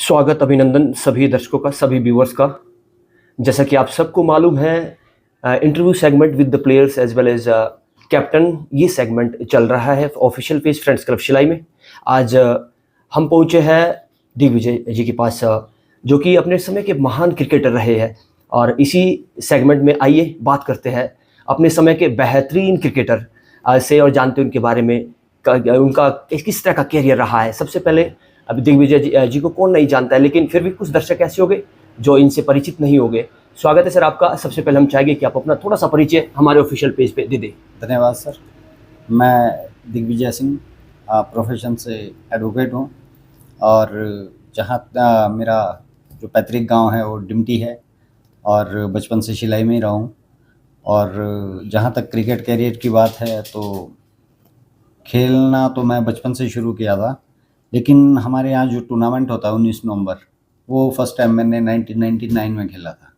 स्वागत अभिनंदन सभी दर्शकों का, सभी व्यूअर्स का। जैसा कि आप सबको मालूम है, interview segment with the players as well as captain, ये सेगमेंट चल रहा है official page friends club Shillai में। आज हम पहुंचे हैं दिग्विजय जी के पास, जो कि अपने समय के महान क्रिकेटर रहे हैं, और इसी सेगमेंट में आइए बात करते हैं अपने समय के बेहतरीन क्रिकेटर से और जानते हैं उनके बारे में, उनका किस तरह का कैरियर रहा है। सबसे पहले अभी दिग्विजय जी को कौन नहीं जानता है, लेकिन फिर भी कुछ दर्शक ऐसे होंगे जो इनसे परिचित नहीं होंगे। स्वागत है सर आपका। सबसे पहले हम चाहेंगे कि आप अपना थोड़ा सा परिचय हमारे ऑफिशियल पेज पे दे दें। धन्यवाद सर। मैं दिग्विजय सिंह, प्रोफेशन से एडवोकेट हूँ, और जहाँ मेरा जो पैतृक गांव है वो डिमटी है, और बचपन से शिलाई में ही रहा हूँ। और जहाँ तक क्रिकेट कैरियर की बात है तो खेलना तो मैं बचपन से शुरू किया था, लेकिन हमारे यहाँ जो टूर्नामेंट होता है 19 नवंबर, वो फर्स्ट टाइम मैंने 1999 में खेला था।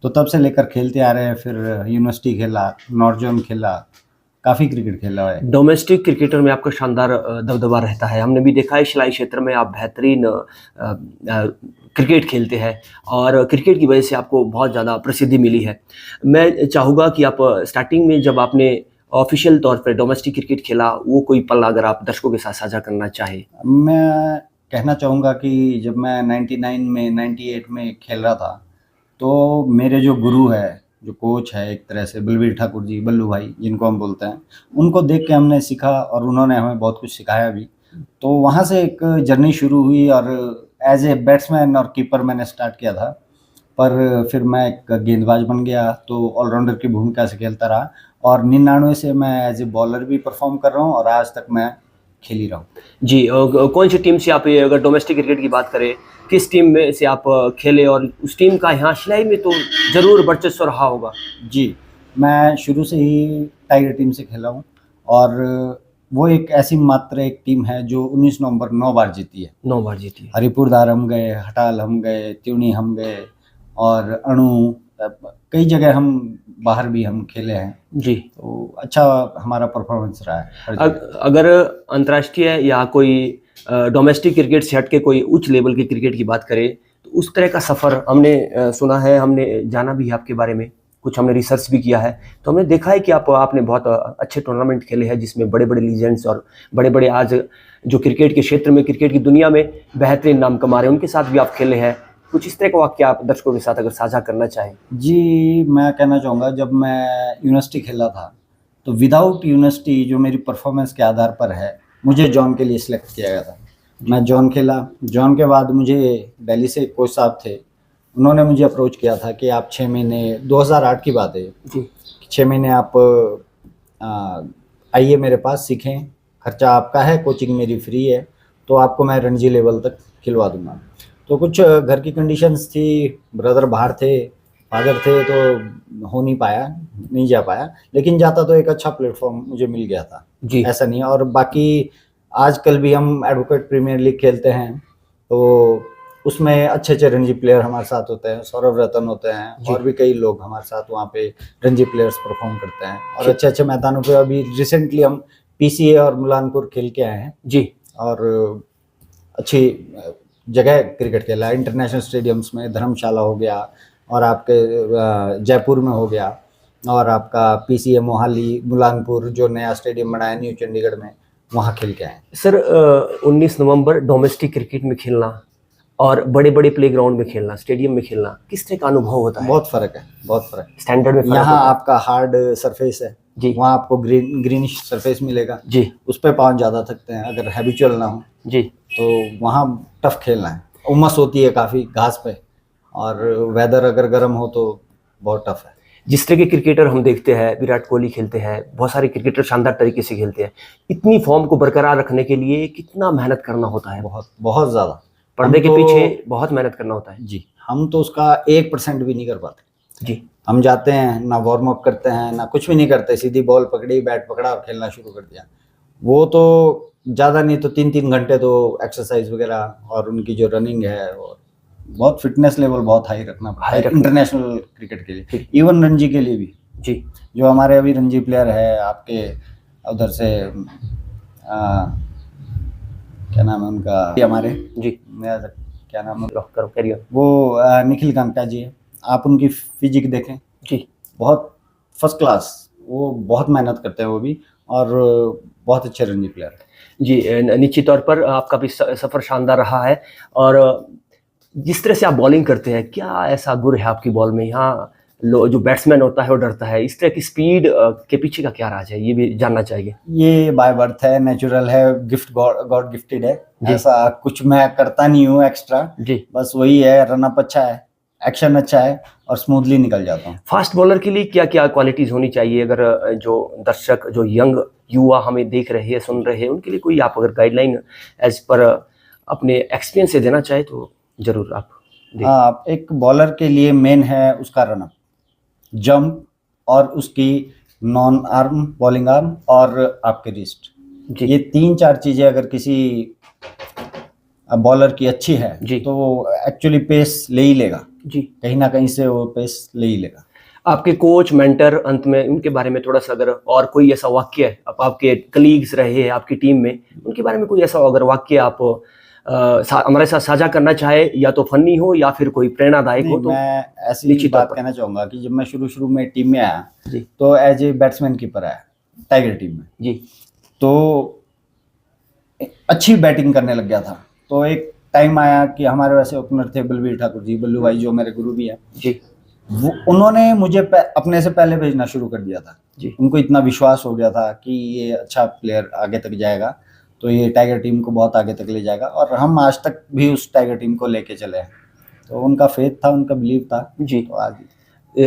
तो तब से लेकर खेलते आ रहे हैं। फिर यूनिवर्सिटी खेला, नॉर्थ जोन खेला, काफ़ी क्रिकेट खेला है। डोमेस्टिक क्रिकेटर में आपका शानदार दबदबा रहता है। हमने भी देखा है शिलाई क्षेत्र में आप बेहतरीन क्रिकेट खेलते हैं, और क्रिकेट की वजह से आपको बहुत ज़्यादा प्रसिद्धि मिली है। मैं चाहूँगा कि आप स्टार्टिंग में जब आपने ऑफिशियल तौर पर डोमेस्टिक क्रिकेट खेला, वो कोई पल अगर आप दर्शकों के साथ साझा करना चाहें। मैं कहना चाहूँगा कि जब मैं 99 में 98 में खेल रहा था, तो मेरे जो गुरु है, जो कोच है एक तरह से, बलबीर ठाकुर जी, बल्लू भाई जिनको हम बोलते हैं, उनको देख के हमने सीखा और उन्होंने हमें बहुत कुछ सिखाया भी। तो वहाँ से एक जर्नी शुरू हुई, और एज ए बैट्समैन और कीपर मैंने स्टार्ट किया था। पर फिर मैं एक गेंदबाज बन गया, तो ऑलराउंडर की भूमिका से खेलता रहा, और 99 से मैं एज ए बॉलर भी परफॉर्म कर रहा हूँ, और आज तक मैं खेल ही रहा हूँ। जी, कौन सी टीम से आप, ये अगर डोमेस्टिक क्रिकेट की बात करें, किस टीम में से आप खेले, और उस टीम का यहाँ शिलाई में तो ज़रूर वर्चस्व रहा होगा। जी, मैं शुरू से ही टाइगर टीम से खेला हूँ, और वो एक ऐसी मात्र एक टीम है जो 19 नवंबर 9 बार जीती है। 9 बार जीती है। हरिपुरदार हम गए, हटाल हम गए, त्यूनी हम गए, और अणु, कई जगह हम बाहर भी हम खेले हैं। जी, तो अच्छा हमारा परफॉर्मेंस रहा है हर जगह। अगर अंतर्राष्ट्रीय या कोई डोमेस्टिक क्रिकेट से हट के कोई उच्च लेवल की क्रिकेट की बात करें, तो उस तरह का सफ़र हमने सुना है, हमने जाना भी है आपके बारे में, कुछ हमने रिसर्च भी किया है। तो हमने देखा है कि आपने बहुत अच्छे टूर्नामेंट खेले हैं, जिसमें बड़े बड़े लीजेंड्स और बड़े बड़े आज जो क्रिकेट के क्षेत्र में, क्रिकेट की दुनिया में बेहतरीन नाम कमा रहे हैं, उनके साथ भी आप खेले हैं। कुछ इस तरह का वाक्य आप दर्शकों के साथ अगर साझा करना चाहें। जी, मैं कहना चाहूँगा, जब मैं यूनिवर्सिटी खेला था, तो विदाउट यूनिवर्सिटी जो मेरी परफॉर्मेंस के आधार पर है, मुझे जॉन के लिए सिलेक्ट किया गया था। मैं जॉन खेला। जॉन के बाद मुझे दिल्ली से कोच साहब थे, उन्होंने मुझे अप्रोच किया था कि आप 6 महीने, 2008 की बात है जी, 6 महीने आप आइए मेरे पास, सीखें, खर्चा आपका है, कोचिंग मेरी फ्री है, तो आपको मैं रणजी लेवल तक खिलवा दूंगा। तो कुछ घर की कंडीशंस थी, ब्रदर बाहर थे, फादर थे, तो हो नहीं पाया, नहीं जा पाया। लेकिन जाता तो एक अच्छा प्लेटफॉर्म मुझे मिल गया था। जी, ऐसा नहीं। और बाकी आजकल भी हम एडवोकेट प्रीमियर लीग खेलते हैं, तो उसमें अच्छे अच्छे रणजी प्लेयर हमारे साथ होते हैं, सौरभ रतन होते हैं, और भी कई लोग हमारे साथ वहाँ पे रणजी प्लेयर्स परफॉर्म करते हैं, और अच्छे अच्छे मैदानों पे। अभी रिसेंटली हम पीसीए और मुलानपुर खेल के आए हैं जी, और अच्छी जगह क्रिकेट खेला है। इंटरनेशनल स्टेडियम्स में धर्मशाला हो गया, और आपके जयपुर में हो गया, और आपका पीसीए मोहाली, मुलानपुर जो नया स्टेडियम बना है न्यू चंडीगढ़ में, वहाँ खेल के आए। सर 19 नवंबर डोमेस्टिक क्रिकेट में खेलना और बड़े बड़े प्लेग्राउंड में खेलना, स्टेडियम में खेलना, किस तरह का अनुभव होता है? बहुत फ़र्क है, बहुत फ़र्क। स्टैंडर्ड में फ़र्क यहाँ होता है? आपका हार्ड सरफेस है जी, वहाँ आपको ग्रीनिश सरफेस मिलेगा। जी, उस पर पाँव ज़्यादा थकते हैं अगर हैबिचुअल ना हो, जी, तो वहाँ टफ खेलना है। उमस होती है काफ़ी घास पे, और वेदर अगर गर्म हो तो बहुत टफ है। जिस तरह के क्रिकेटर हम देखते हैं, विराट कोहली खेलते हैं, बहुत सारे क्रिकेटर शानदार तरीके से खेलते हैं, इतनी फॉर्म को बरकरार रखने के लिए कितना मेहनत करना होता है? बहुत बहुत ज़्यादा। पर्दे के पीछे बहुत मेहनत करना होता है। जी, हम तो उसका 1% भी नहीं कर पाते। जी, हम जाते हैं, ना वार्म अप करते हैं, ना कुछ भी नहीं करते, सीधी बॉल पकड़ी, बैट पकड़ा और खेलना शुरू कर दिया। वो तो ज़्यादा नहीं तो 3-3 घंटे तो एक्सरसाइज वगैरह, और उनकी जो रनिंग है, और बहुत फिटनेस लेवल बहुत हाई रखना पड़ता है इंटरनेशनल क्रिकेट के लिए, इवन रणजी के लिए भी। जी, जो हमारे अभी रणजी प्लेयर है आपके उधर से, क्या नाम है उनका, हमारे जी, क्या नाम है, करो कैरी ऑन। वो निखिल कांगटा जी है। आप उनकी फिजिक देखें, जी बहुत फर्स्ट क्लास, वो बहुत मेहनत करते हैं वो भी, और बहुत अच्छे रणजी प्लेयर हैं। जी, निश्चित तौर पर आपका भी सफ़र शानदार रहा है। और जिस तरह से आप बॉलिंग करते हैं, क्या ऐसा गुर है आपकी बॉल में? यहाँ जो बैट्समैन होता है वो डरता है, इस तरह की स्पीड के पीछे का क्या राज है, ये भी जानना चाहिए। ये बाय बर्थ है, नेचुरल है, गिफ्ट गॉड गिफ्टेड है। जी। ऐसा कुछ मैं करता नहीं हूँ एक्स्ट्रा, जी, बस वही है, रनअप अच्छा है, एक्शन अच्छा है, और स्मूथली निकल जाता हूँ। फास्ट बॉलर के लिए क्या क्या क्वालिटीज़ होनी चाहिए? अगर जो दर्शक, जो यंग युवा हमें देख रहे हैं, सुन रहे हैं, उनके लिए कोई आप अगर गाइडलाइन एज पर अपने एक्सपीरियंस से देना चाहे तो ज़रूर आप दें। हाँ, एक बॉलर के लिए मेन है उसका रनअप, जंप, और उसकी नॉन आर्म बॉलिंग आर्म, और आपके रिस्ट। जी। ये 3-4 चीज़ें अगर किसी बॉलर की अच्छी है जी। तो वो एक्चुअली पेस ले ही लेगा, जी, कहीं ना कहीं से वो पेस ले ही लेगा। आपके कोच, मेंटर, अंत में उनके बारे में थोड़ा सा अगर और कोई ऐसा वाक्य है, अब आपके कलीग्स रहे हैं आपकी टीम में, उनके बारे में कोई ऐसा अगर वाक्य आप हमारे साथ साझा करना चाहे, या तो फनी हो या फिर कोई प्रेरणादायक हो, नहीं, तो मैं ऐसी निश्चित तौर बात पर। कहना चाहूँगा कि जब मैं शुरू में टीम में आया जी। तो एज ए बैट्समैन कीपर आया टाइगर टीम में, जी। तो अच्छी बैटिंग करने लग गया था। तो एक टाइम आया कि हमारे वैसे ओपनर थे बलवीर ठाकुर जी, बल्लू भाई जो मेरे गुरु भी हैं, जी। उन्होंने मुझे अपने से पहले भेजना शुरू कर दिया था। जी। उनको इतना विश्वास हो गया था कि ये अच्छा प्लेयर आगे तक जाएगा, तो ये टाइगर टीम को बहुत आगे तक ले जाएगा, और हम आज तक भी उस टाइगर टीम को लेके चले हैं। तो उनका फेथ था, उनका बिलीव था। जी। तो आज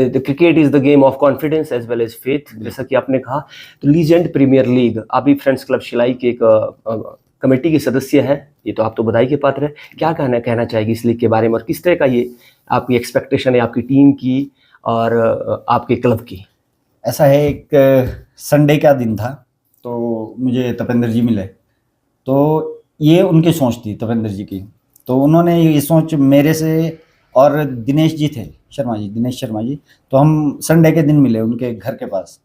the cricket is the game of confidence as well as faith, जैसा कि आपने कहा। तो लीजेंड प्रीमियर लीग, आप भी फ्रेंड्स क्लब शिलाई के एक कमेटी के सदस्य हैं, ये तो आप तो बधाई के पात्र है। क्या कहना चाहेगी इस लीग के बारे में, और किस तरह का ये आपकी एक्सपेक्टेशन है आपकी टीम की और आपके क्लब की? ऐसा है, एक संडे का दिन था, तो मुझे तपेंद्र जी मिले, तो ये उनकी सोच थी तपेंद्र जी की। तो उन्होंने ये सोच मेरे से, और दिनेश जी थे, दिनेश शर्मा जी, तो हम संडे के दिन मिले उनके घर के पास।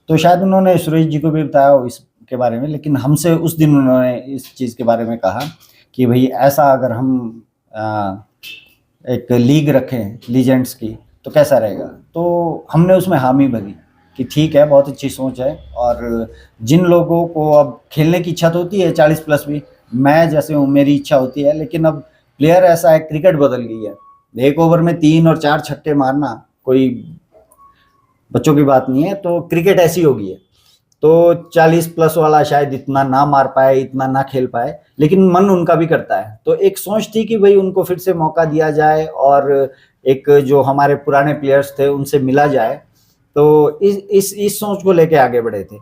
तो शायद उन्होंने सुरेश जी को भी बताया हो इसके बारे में, लेकिन हमसे उस दिन उन्होंने इस चीज़ के बारे में कहा कि भाई ऐसा अगर हम एक लीग रखें लीजेंड्स की तो कैसा रहेगा। तो हमने उसमें हामी भरी कि ठीक है, बहुत अच्छी सोच है, और जिन लोगों को अब खेलने की इच्छा तो होती है 40 प्लस भी, मैं जैसे हूँ मेरी इच्छा होती है, लेकिन अब प्लेयर ऐसा है, क्रिकेट बदल गई है, एक ओवर में 3 और 4 छक्के मारना कोई बच्चों की बात नहीं है। तो क्रिकेट ऐसी हो गई है, तो 40 प्लस वाला शायद इतना ना मार पाए, इतना ना खेल पाए, लेकिन मन उनका भी करता है। तो एक सोच थी कि भाई उनको फिर से मौका दिया जाए, और एक जो हमारे पुराने प्लेयर्स थे उनसे मिला जाए। तो इस सोच को लेके आगे बढ़े थे।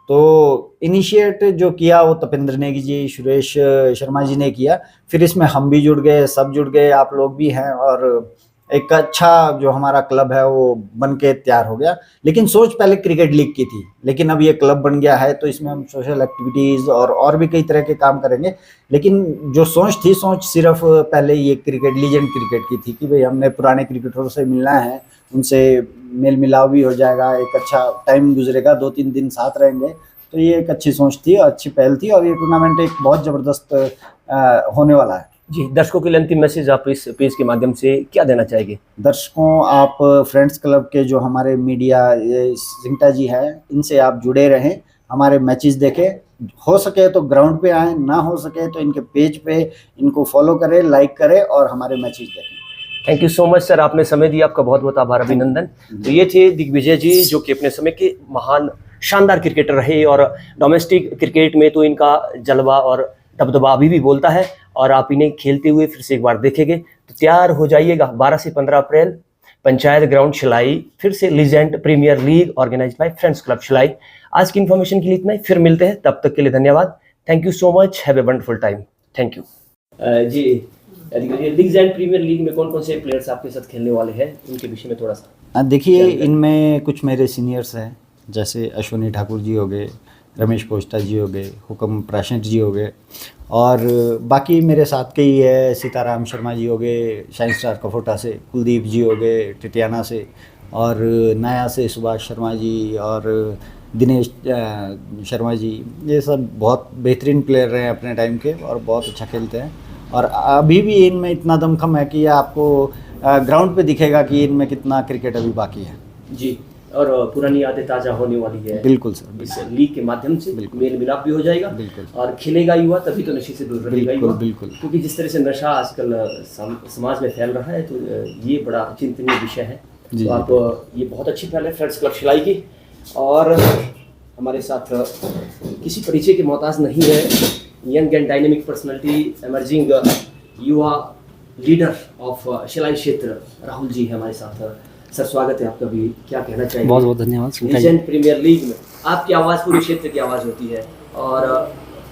तो इनिशिएट जो किया वो तपेंद्र नेगी जी, सुरेश शर्मा जी ने किया, फिर इसमें हम भी जुड़ गए, सब जुड़ गए, आप लोग भी हैं, और एक अच्छा जो हमारा क्लब है वो बन के तैयार हो गया। लेकिन सोच पहले क्रिकेट लीग की थी, लेकिन अब ये क्लब बन गया है, तो इसमें हम सोशल एक्टिविटीज़ और भी कई तरह के काम करेंगे। लेकिन जो सोच सिर्फ पहले ये क्रिकेट, लीजेंड क्रिकेट की थी कि भाई हमने पुराने क्रिकेटरों से मिलना है, उनसे मेल मिलाव भी हो जाएगा, एक अच्छा टाइम गुजरेगा, 2-3 दिन साथ रहेंगे। तो ये एक अच्छी सोच थी और अच्छी पहल थी, और ये टूर्नामेंट एक बहुत ज़बरदस्त होने वाला है। जी, दर्शकों के लिए अंतिम मैसेज आप इस पेज के माध्यम से क्या देना चाहेंगे? दर्शकों, आप फ्रेंड्स क्लब के जो हमारे मीडिया सिंगटा जी हैं, इनसे आप जुड़े रहें, हमारे मैचेस देखें, हो सके तो ग्राउंड पे आएँ, ना हो सके तो इनके पेज पे इनको फॉलो करें, लाइक करें, और हमारे मैचेस देखें। Thank you so much sir, आपने समय दिया, आपका बहुत बहुत आभार, अभिनंदन। तो ये थे दिग्विजय जी, जो कि अपने समय के महान शानदार क्रिकेटर रहे, और डोमेस्टिक क्रिकेट में तो इनका जलवा और दबदबा अभी भी बोलता है, और आप इन्हें खेलते हुए फिर से एक बार देखेंगे तो तैयार हो जाइएगा। 12 से 15 अप्रैल पंचायत ग्राउंड शिलाई, फिर से legend premier league organise by friends club Shillai. आज की इन्फॉर्मेशन के लिए इतना ही, फिर मिलते हैं, तब तक के लिए धन्यवाद। Thank you so much, have a wonderful time. Thank you. जी, लीजेंड प्रीमियर लीग में कौन कौन से प्लेयर्स आपके साथ खेलने वाले हैं, उनके विषय में थोड़ा सा देखिए, इनमें कुछ मेरे सीनियर्स हैं, जैसे अश्विनी ठाकुर जी हो गए, रमेश पोस्टा जी हो गए, हुकम प्राशंत जी हो गए, और बाकी मेरे साथ के ही है, सीताराम शर्मा जी हो गए, शाइन स्टार कफोटा से, कुलदीप जी हो गए टिटियाना से, और नया से सुभाष शर्मा जी, और दिनेश शर्मा जी। ये सब बहुत बेहतरीन प्लेयर रहे हैं अपने टाइम के, और बहुत अच्छा खेलते हैं। और अभी भी इनमें इतना दमखम है कि ये आपको ग्राउंड पे दिखेगा कि इनमें कितना क्रिकेट अभी बाकी है। जी, और पुरानी यादें ताज़ा होने वाली है बिल्कुल सर, इस लीग के माध्यम से। बिल्कुल। मेल मिलाप भी हो जाएगा बिल्कुल। और खेलेगा युवा तभी तो नशे से दूर रहेगा बिल्कुल, युवा। बिल्कुल। क्योंकि जिस तरह से नशा आजकल समाज में फैल रहा है, तो ये बड़ा चिंतनीय विषय है। जी, तो आप ये बहुत अच्छी पहल है फ्रेंड्स क्लब शिलाई की। और हमारे साथ किसी परिचय के मोहताज नहीं है, young and dynamic personality, emerging युवा लीडर ऑफ शिलाई क्षेत्र, राहुल जी है हमारे साथ। सर स्वागत है आपका भी, क्या कहना चाहिए? बहुत बहुत धन्यवाद। लीजेंड प्रीमियर लीग में आपकी आवाज़ पूरे क्षेत्र की आवाज़ होती है और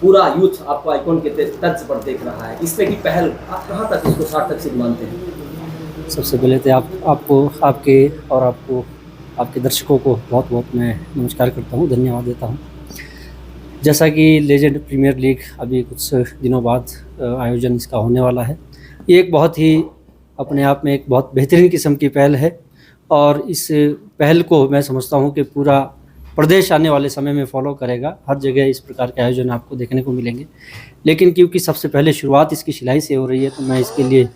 पूरा यूथ आपको आइकॉन के तर्ज पर देख रहा है। इस तरह की पहल आप कहाँ तक इसको सार्थक सिद्ध मानते हैं? सबसे पहले तो आपके दर्शकों को बहुत बहुत मैं नमस्कार करता हूँ, धन्यवाद देता हूँ। जैसा कि लेजेंड प्रीमियर लीग अभी कुछ दिनों बाद आयोजन इसका होने वाला है, ये एक बहुत ही अपने आप में एक बहुत बेहतरीन किस्म की पहल है और इस पहल को मैं समझता हूँ कि पूरा प्रदेश आने वाले समय में फॉलो करेगा। हर जगह इस प्रकार के आयोजन आपको देखने को मिलेंगे, लेकिन क्योंकि सबसे पहले शुरुआत इसकी शिलाई से हो रही है, तो मैं इसके लिए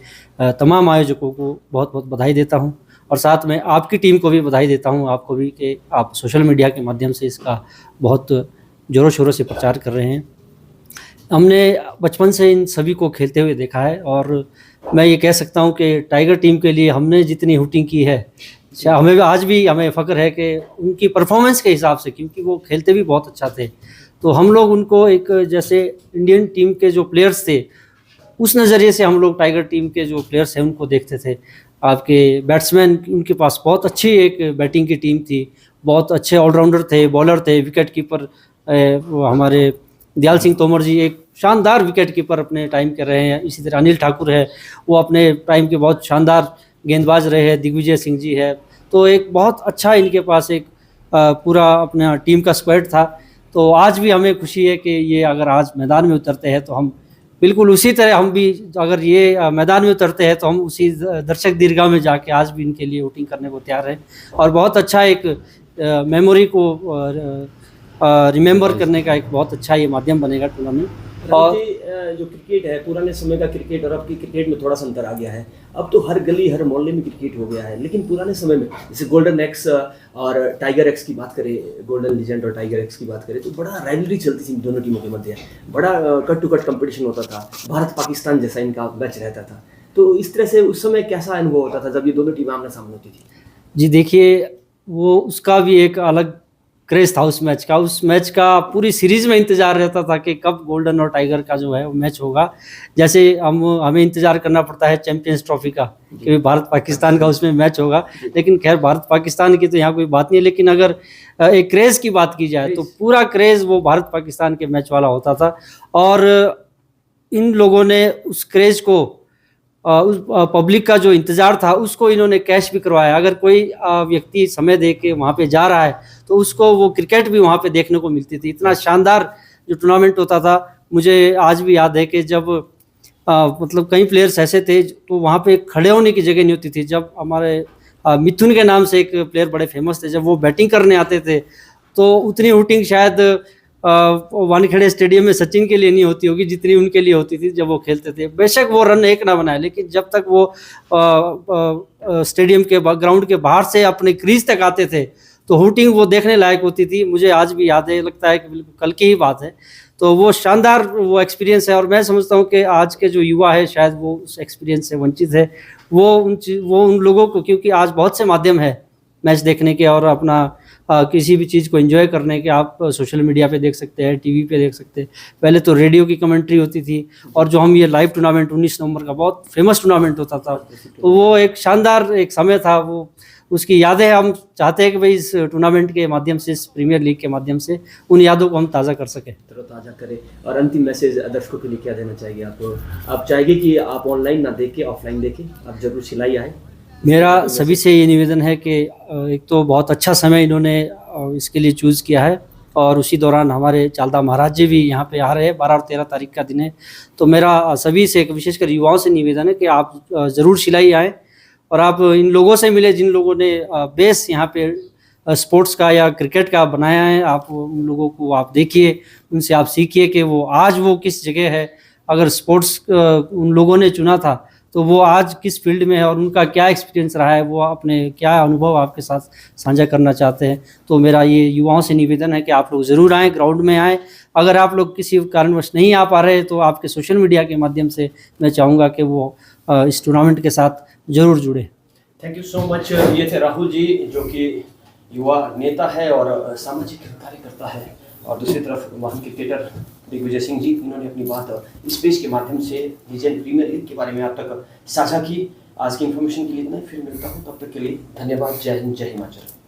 तमाम आयोजकों को बहुत बहुत बधाई देता हूँ और साथ में आपकी टीम को भी बधाई देता हूँ, आपको भी, कि आप सोशल मीडिया के माध्यम से इसका बहुत ज़ोरों शोरों से प्रचार कर रहे हैं। हमने बचपन से इन सभी को खेलते हुए देखा है और मैं ये कह सकता हूँ कि टाइगर टीम के लिए हमने जितनी हुटिंग की है, हमें आज भी हमें फ़ख्र है कि उनकी परफॉर्मेंस के हिसाब से, क्योंकि वो खेलते भी बहुत अच्छा थे, तो हम लोग उनको एक जैसे इंडियन टीम के जो प्लेयर्स थे उस नज़रिए से हम लोग टाइगर टीम के जो प्लेयर्स हैं उनको देखते थे। आपके बैट्समैन, उनके पास बहुत अच्छी एक बैटिंग की टीम थी, बहुत अच्छे ऑलराउंडर थे, बॉलर थे, विकेट कीपर हमारे दयाल सिंह तोमर जी एक शानदार विकेट कीपर अपने टाइम के रहे हैं। इसी तरह अनिल ठाकुर है, वो अपने टाइम के बहुत शानदार गेंदबाज रहे हैं। दिग्विजय सिंह जी है, तो एक बहुत अच्छा इनके पास एक पूरा अपना टीम का स्क्वाड था। तो आज भी हमें खुशी है कि ये अगर आज मैदान में उतरते हैं तो हम बिल्कुल उसी तरह, हम भी अगर ये मैदान में उतरते हैं तो हम उसी दर्शक दीर्घा में जाके आज भी इनके लिए वोटिंग करने को तैयार हैं और बहुत अच्छा एक मेमोरी को रिमेंबर करने का एक बहुत अच्छा ये माध्यम बनेगा टूर्नामेंट। और जो क्रिकेट है, पुराने समय का क्रिकेट और अब की क्रिकेट में थोड़ा सा अंतर आ गया है। अब तो हर गली हर मोहल्ले में क्रिकेट हो गया है, लेकिन पुराने समय में जैसे गोल्डन एक्स और टाइगर एक्स की बात करें, गोल्डन लीजेंड और टाइगर एक्स की बात करें, तो बड़ा राइवलरी चलती थी दोनों टीमों के मध्य, बड़ा कट टू कट कंपटीशन होता था, भारत पाकिस्तान जैसा इनका मैच रहता था। तो इस तरह से उस समय कैसा अनुभव होता था जब ये दोनों टीमें आमने सामने होती थी? जी देखिए, वो उसका भी एक अलग क्रेज था उस मैच का पूरी सीरीज़ में इंतज़ार रहता था कि कब गोल्डन और टाइगर का जो है वो मैच होगा। जैसे हमें इंतज़ार करना पड़ता है चैंपियंस ट्रॉफी का कि भारत पाकिस्तान का उसमें मैच होगा, लेकिन खैर भारत पाकिस्तान की तो यहाँ कोई बात नहीं है। लेकिन अगर एक क्रेज़ की बात की जाए तो पूरा क्रेज़ वो भारत पाकिस्तान के मैच वाला होता था और इन लोगों ने उस क्रेज़ को, उस पब्लिक का जो इंतज़ार था उसको इन्होंने कैश भी करवाया। अगर कोई व्यक्ति समय दे के वहाँ पे जा रहा है तो उसको वो क्रिकेट भी वहाँ पे देखने को मिलती थी। इतना शानदार जो टूर्नामेंट होता था, मुझे आज भी याद है कि जब मतलब कई प्लेयर्स ऐसे थे तो वहाँ पे खड़े होने की जगह नहीं होती थी। जब हमारे मिथुन के नाम से एक प्लेयर बड़े फेमस थे, जब वो बैटिंग करने आते थे तो उतनी हुटिंग शायद वानखेड़े स्टेडियम में सचिन के लिए नहीं होती होगी जितनी उनके लिए होती थी जब वो खेलते थे। बेशक वो रन एक ना बनाए, लेकिन जब तक वो स्टेडियम के ग्राउंड के बाहर से अपने क्रीज तक आते थे तो हुटिंग वो देखने लायक होती थी। मुझे आज भी याद है, लगता है कि बिल्कुल कल की ही बात है। तो वो शानदार वो एक्सपीरियंस है और मैं समझता हूँ कि आज के जो युवा है शायद वो उस एक्सपीरियंस से वंचित है। वो उन लोगों को, क्योंकि आज बहुत से माध्यम है मैच देखने के और अपना किसी भी चीज़ को एंजॉय करने के, आप सोशल मीडिया पे देख सकते हैं, टीवी पे देख सकते हैं। पहले तो रेडियो की कमेंट्री होती थी और जो हम ये लाइव टूर्नामेंट 19 नवंबर का बहुत फेमस टूर्नामेंट होता था, तो वो एक शानदार एक समय था। वो उसकी यादें हम चाहते हैं कि भाई इस टूर्नामेंट के माध्यम से, इस प्रीमियर लीग के माध्यम से उन यादों को हम ताज़ा कर सकें, ताज़ा करें। और अंतिम मैसेज दर्शकों के लिए क्या देना चाहिए आप चाहेंगे कि आप ऑनलाइन ना देखें, ऑफलाइन देखें, आप जरूर सिलाई आए? मेरा सभी से ये निवेदन है कि एक तो बहुत अच्छा समय इन्होंने इसके लिए चूज़ किया है और उसी दौरान हमारे चालदा महाराज जी भी यहाँ पे आ रहे हैं। 12 और 13 तारीख का दिन है। तो मेरा सभी से, विशेषकर युवाओं से निवेदन है कि आप ज़रूर सिलाई आएँ और आप इन लोगों से मिले जिन लोगों ने बेस यहाँ पे स्पोर्ट्स का या क्रिकेट का बनाया है। आप उन लोगों को आप देखिए, उनसे आप सीखिए कि वो आज वो किस जगह है। अगर स्पोर्ट्स उन लोगों ने चुना था तो वो आज किस फील्ड में है और उनका क्या एक्सपीरियंस रहा है, वो अपने क्या अनुभव आपके साथ साझा करना चाहते हैं। तो मेरा ये युवाओं से निवेदन है कि आप लोग ज़रूर आएँ, ग्राउंड में आएँ। अगर आप लोग किसी कारणवश नहीं आ पा रहे तो आपके सोशल मीडिया के माध्यम से मैं चाहूँगा कि वो इस टूर्नामेंट के साथ ज़रूर जुड़े। Thank you so much. ये थे राहुल जी, जो कि युवा नेता है और सामाजिक कार्यकर्ता है, और दूसरी तरफ महान क्रिकेटर दिग्विजय सिंह जी, इन्होंने अपनी बात इस पेज के माध्यम से लीजेंड प्रीमियर लीग के बारे में आप तक साझा की। आज की इन्फॉर्मेशन के लिए इतना ही, फिर मिलता हूँ, तब तक के लिए धन्यवाद। जय हिंद, जय हिमाचल।